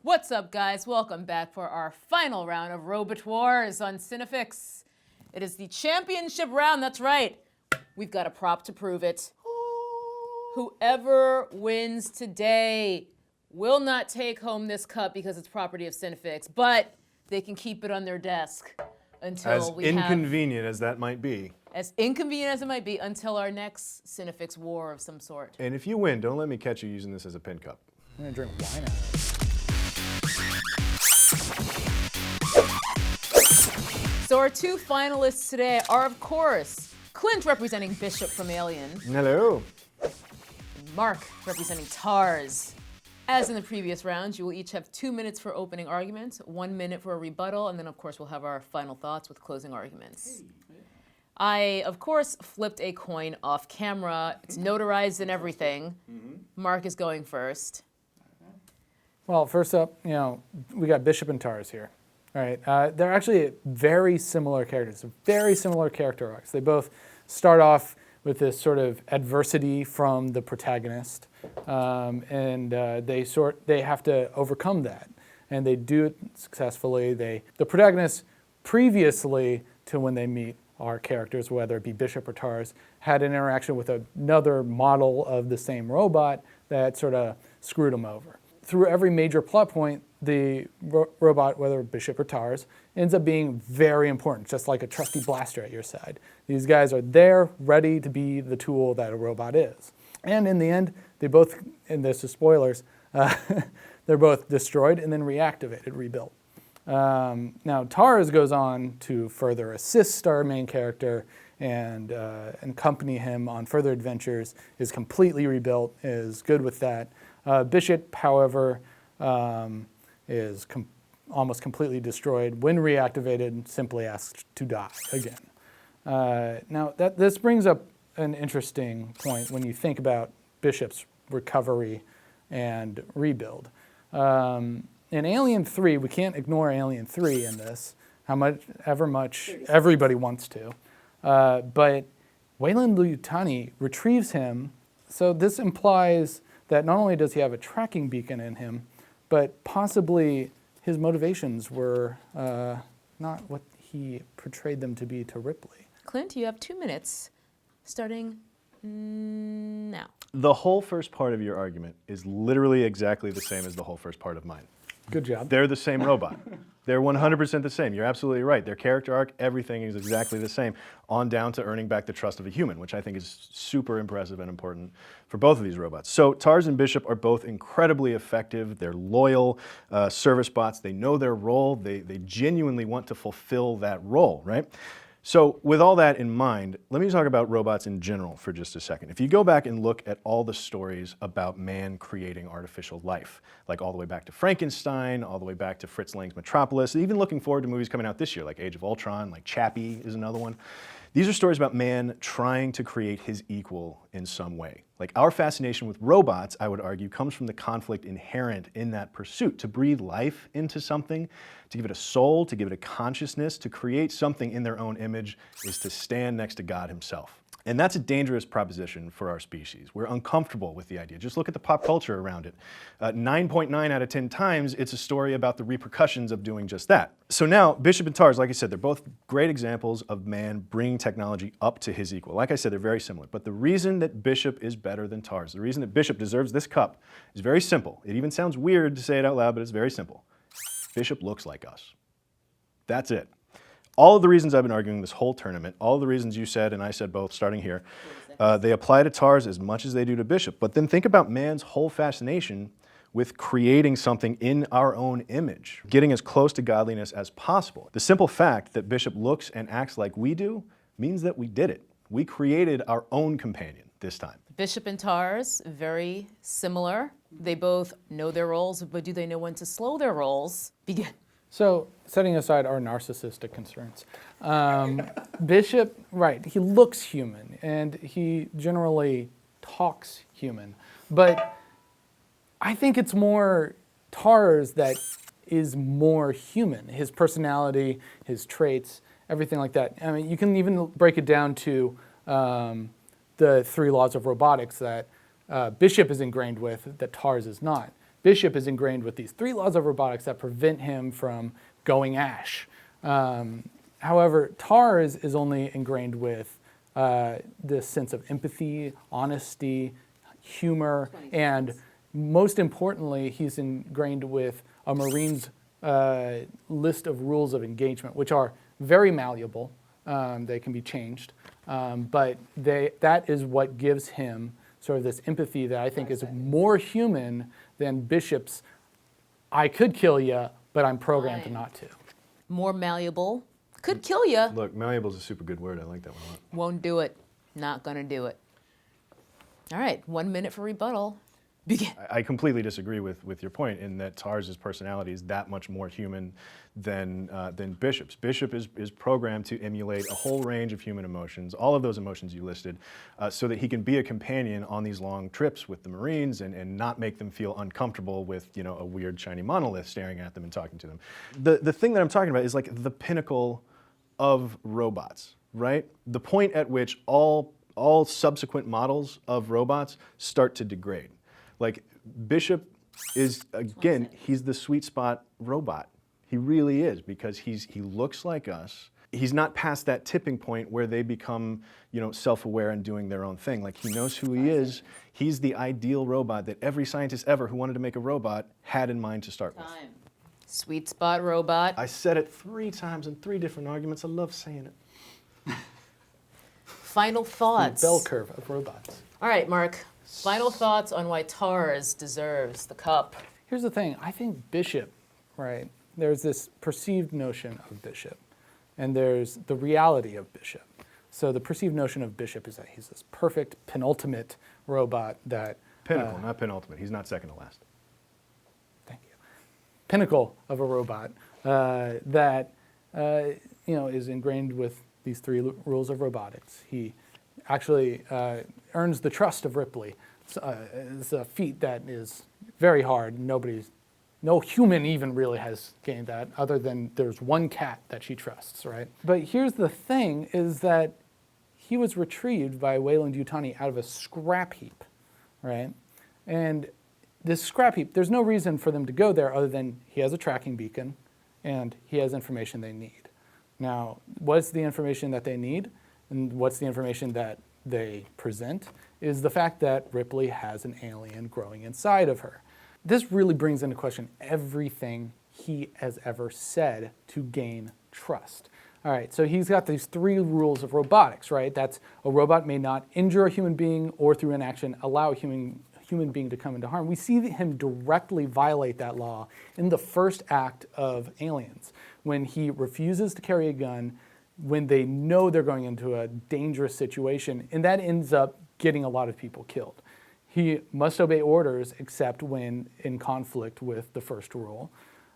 What's up, guys? Welcome back for our final round of Rebuttal on Cinefix. It is the championship round, that's right. We've got a prop to prove it. Whoever wins today will not take home this cup because it's property of Cinefix, but they can keep it on their desk until As inconvenient as that might be. As inconvenient as it might be, until our next Cinefix war of some sort. And if you win, don't let me catch you using this as a pin cup. I'm gonna drink wine out of it. So our two finalists today are, of course, Clint representing Bishop from Alien, Hello. and Mark representing TARS. As in the previous rounds, you will each have 2 minutes for opening arguments, 1 minute for a rebuttal, and then of course we'll have our final thoughts with closing arguments. I, of course, flipped a coin off camera. It's notarized and everything. Mark is going first. Well, first up, we got Bishop and TARS here. All right, they're actually very similar characters, very similar character arcs. They both start off with this sort of adversity from the protagonist, and they have to overcome that, and they do it successfully. The protagonist, previously to when they meet our characters, whether it be Bishop or TARS, had an interaction with another model of the same robot that sort of screwed them over. Through every major plot point, the robot, whether Bishop or TARS, ends up being very important, just like a trusty blaster at your side. These guys are there, ready to be the tool that a robot is. And in the end, they both, and this is spoilers, they're both destroyed and then reactivated, rebuilt. Now, TARS goes on to further assist our main character and accompany him on further adventures, is completely rebuilt, is good with that. Bishop, however, is almost completely destroyed. When reactivated, simply asked to die again. Now, this brings up an interesting point when you think about Bishop's recovery and rebuild. In Alien 3, we can't ignore Alien 3 in this, however much everybody wants to. But Weyland-Yutani retrieves him, so this implies that not only does he have a tracking beacon in him, but possibly his motivations were not what he portrayed them to be to Ripley. Clint, you have 2 minutes, starting now. The whole first part of your argument is literally exactly the same as the whole first part of mine. Good job. They're the same robot. They're 100% the same. You're absolutely right. Their character arc, everything is exactly the same, on down to earning back the trust of a human, which I think is super impressive and important for both of these robots. So TARS and Bishop are both incredibly effective. They're loyal service bots. They know their role. They genuinely want to fulfill that role, right? So with all that in mind, let me talk about robots in general for just a second. If you go back and look at all the stories about man creating artificial life, like all the way back to Frankenstein, all the way back to Fritz Lang's Metropolis, even looking forward to movies coming out this year, like Age of Ultron, like Chappie is another one. These are stories about man trying to create his equal in some way. Like our fascination with robots, I would argue, comes from the conflict inherent in that pursuit, to breathe life into something, to give it a soul, to give it a consciousness, to create something in their own image is to stand next to God himself. And that's a dangerous proposition for our species. We're uncomfortable with the idea. Just look at the pop culture around it. 9.9 out of 10 times, it's a story about the repercussions of doing just that. So now, Bishop and TARS, like I said, they're both great examples of man bringing technology up to his equal. Like I said, they're very similar. But the reason that Bishop is better than TARS, the reason that Bishop deserves this cup is very simple. It even sounds weird to say it out loud, but it's very simple. Bishop looks like us. That's it. All of the reasons I've been arguing this whole tournament, all of the reasons you said and I said both starting here, they apply to TARS as much as they do to Bishop. But then think about man's whole fascination with creating something in our own image, getting as close to godliness as possible. The simple fact that Bishop looks and acts like we do means that we did it. We created our own companion this time. Bishop and TARS, very similar. They both know their roles, but do they know when to slow their roles? Begin. So, setting aside our narcissistic concerns, Bishop, right, he looks human, and he generally talks human, but I think it's more TARS that is more human. His personality, his traits, everything like that. I mean, you can even break it down to the 3 laws of robotics that Bishop is ingrained with, that TARS is not. Bishop is ingrained with these 3 laws of robotics that prevent him from going ash. However, TARS is only ingrained with this sense of empathy, honesty, humor, and most importantly, he's ingrained with a Marine's list of rules of engagement, which are very malleable. They can be changed, but that is what gives him sort of this empathy that I think is more human than Bishop's, I could kill you, but I'm programmed not to. More malleable. Could kill you. Look, malleable is a super good word. I like that one a lot. Won't do it. Not gonna do it. All right, 1 minute for rebuttal. Begin. I completely disagree with your point in that TARS' personality is that much more human than Bishop's. Bishop is programmed to emulate a whole range of human emotions, all of those emotions you listed, so that he can be a companion on these long trips with the Marines and not make them feel uncomfortable with a weird shiny monolith staring at them and talking to them. The thing that I'm talking about is like the pinnacle of robots, right? The point at which all subsequent models of robots start to degrade. Like Bishop is, again, he's the sweet spot robot. He really is, because he looks like us. He's not past that tipping point where they become, self-aware and doing their own thing. Like, he knows who he is. He's the ideal robot that every scientist ever who wanted to make a robot had in mind to start with. Sweet spot robot. I said it 3 times in 3 different arguments. I love saying it. Final thoughts. The bell curve of robots. All right, Mark. Final thoughts on why TARS deserves the cup. Here's the thing. I think Bishop, right? There's this perceived notion of Bishop, and there's the reality of Bishop. So the perceived notion of Bishop is that he's this perfect penultimate robot that... Pinnacle, not penultimate. He's not second to last. Thank you. Pinnacle of a robot that is ingrained with these 3 rules of robotics. He actually earns the trust of Ripley. It's a feat that is very hard. No human even really has gained that, other than there's one cat that she trusts, right? But here's the thing, is that he was retrieved by Weyland-Yutani out of a scrap heap, right? And this scrap heap, there's no reason for them to go there other than he has a tracking beacon and he has information they need. Now, what's the information that they need? And what's the information that they present is the fact that Ripley has an alien growing inside of her. This really brings into question everything he has ever said to gain trust. All right, so he's got these 3 rules of robotics, right? That's a robot may not injure a human being or through inaction allow a human being to come into harm. We see him directly violate that law in the first act of Aliens, when he refuses to carry a gun when they know they're going into a dangerous situation, and that ends up getting a lot of people killed. He must obey orders except when in conflict with the first rule.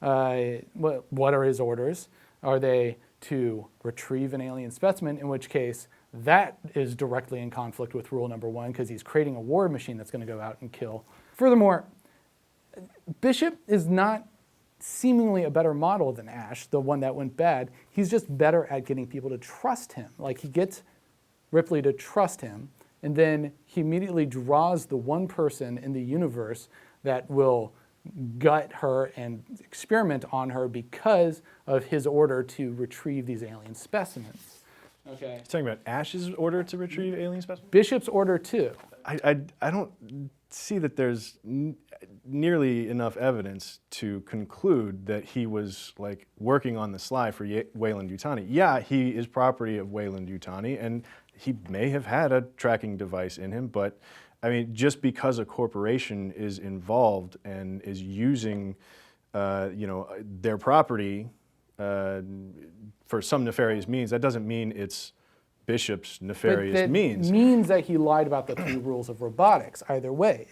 What are his orders? Are they to retrieve an alien specimen, in which case that is directly in conflict with rule number 1 because he's creating a war machine that's going to go out and kill. Furthermore, Bishop is not seemingly a better model than Ash, the one that went bad. He's just better at getting people to trust him. Like, he gets Ripley to trust him, and then he immediately draws the one person in the universe that will gut her and experiment on her because of his order to retrieve these alien specimens. Okay. You're talking about Ash's order to retrieve alien specimens? Bishop's order too. I don't see that there's nearly enough evidence to conclude that he was like working on the sly for Weyland-Yutani. Yeah, he is property of Weyland-Yutani, and he may have had a tracking device in him, but I mean, just because a corporation is involved and is using, their property for some nefarious means, that doesn't mean it's Bishop's nefarious means. It means that he lied about the 3 rules of robotics. Either way,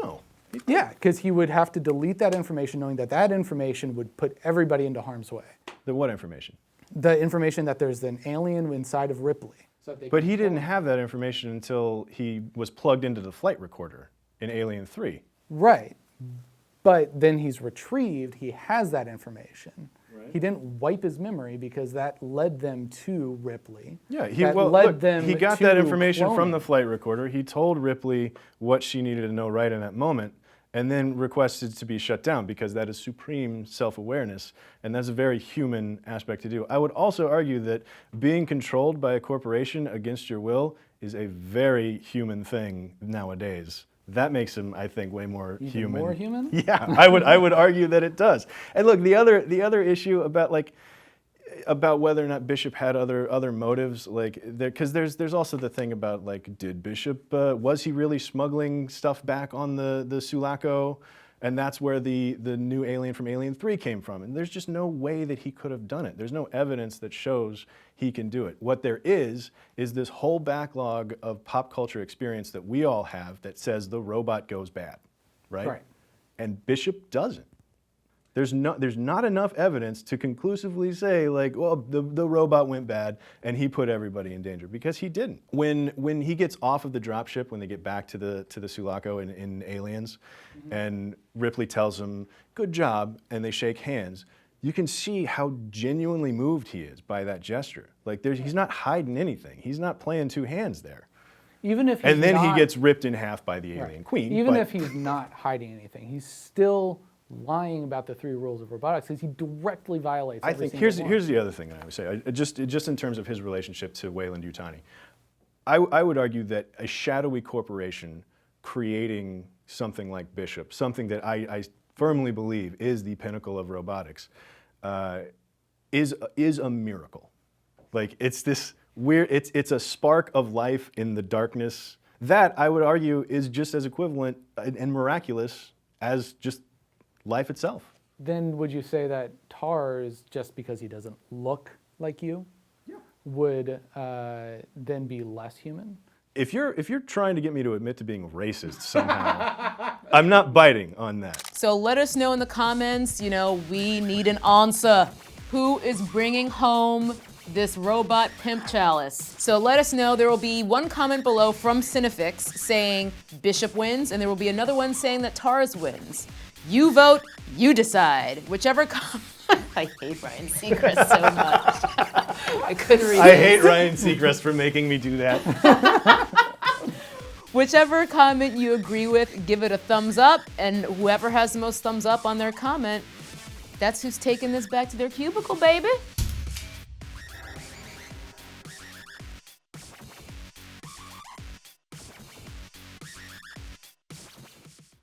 No. Yeah, because he would have to delete that information, knowing that that information would put everybody into harm's way. The what information? The information that there's an alien inside of Ripley. But he didn't have that information until he was plugged into the flight recorder in Alien 3. Right. But then he's retrieved, he has that information. Right. He didn't wipe his memory because that led them to Ripley. Yeah, he got that information from the flight recorder. He told Ripley what she needed to know right in that moment. and then requested to be shut down because that is supreme self-awareness, and that's a very human aspect to do. I would also argue that being controlled by a corporation against your will is a very human thing nowadays. That makes him, I think, way more Even human. more human? Yeah, I would argue that it does. And look, the other issue about whether or not Bishop had other motives, because there's also the thing about did Bishop was he really smuggling stuff back on the Sulaco, and that's where the new alien from Alien 3 came from, and there's just no way that he could have done it. There's no evidence that shows he can do it. What there is this whole backlog of pop culture experience that we all have that says the robot goes bad, right? Right. And Bishop doesn't. There's not enough evidence to conclusively say well, the robot went bad and he put everybody in danger, because he didn't. When he gets off of the dropship, when they get back to the Sulaco in Aliens, and Ripley tells him, "Good job," and they shake hands, you can see how genuinely moved he is by that gesture. He's not hiding anything. He's not playing two hands there. Even if he gets ripped in half by the alien queen. Even if he's not hiding anything, he's still lying about the 3 rules of robotics, because he directly violates every single one. Here's the other thing that I would say, just in terms of his relationship to Weyland-Yutani. I would argue that a shadowy corporation creating something like Bishop, something that I firmly believe is the pinnacle of robotics, is a miracle. It's this weird, it's a spark of life in the darkness that I would argue is just as equivalent and miraculous as just life itself. Then would you say that TARS, just because he doesn't look like you, would then be less human? If you're trying to get me to admit to being racist somehow, I'm not biting on that. So let us know in the comments, we need an answer. Who is bringing home this robot pimp chalice? So let us know. There will be one comment below from Cinefix saying Bishop wins, and there will be another one saying that TARS wins. You vote, you decide. Whichever I hate Ryan Seacrest so much. I couldn't read I hate Ryan Seacrest for making me do that. Whichever comment you agree with, give it a thumbs up, and whoever has the most thumbs up on their comment, that's who's taking this back to their cubicle, baby.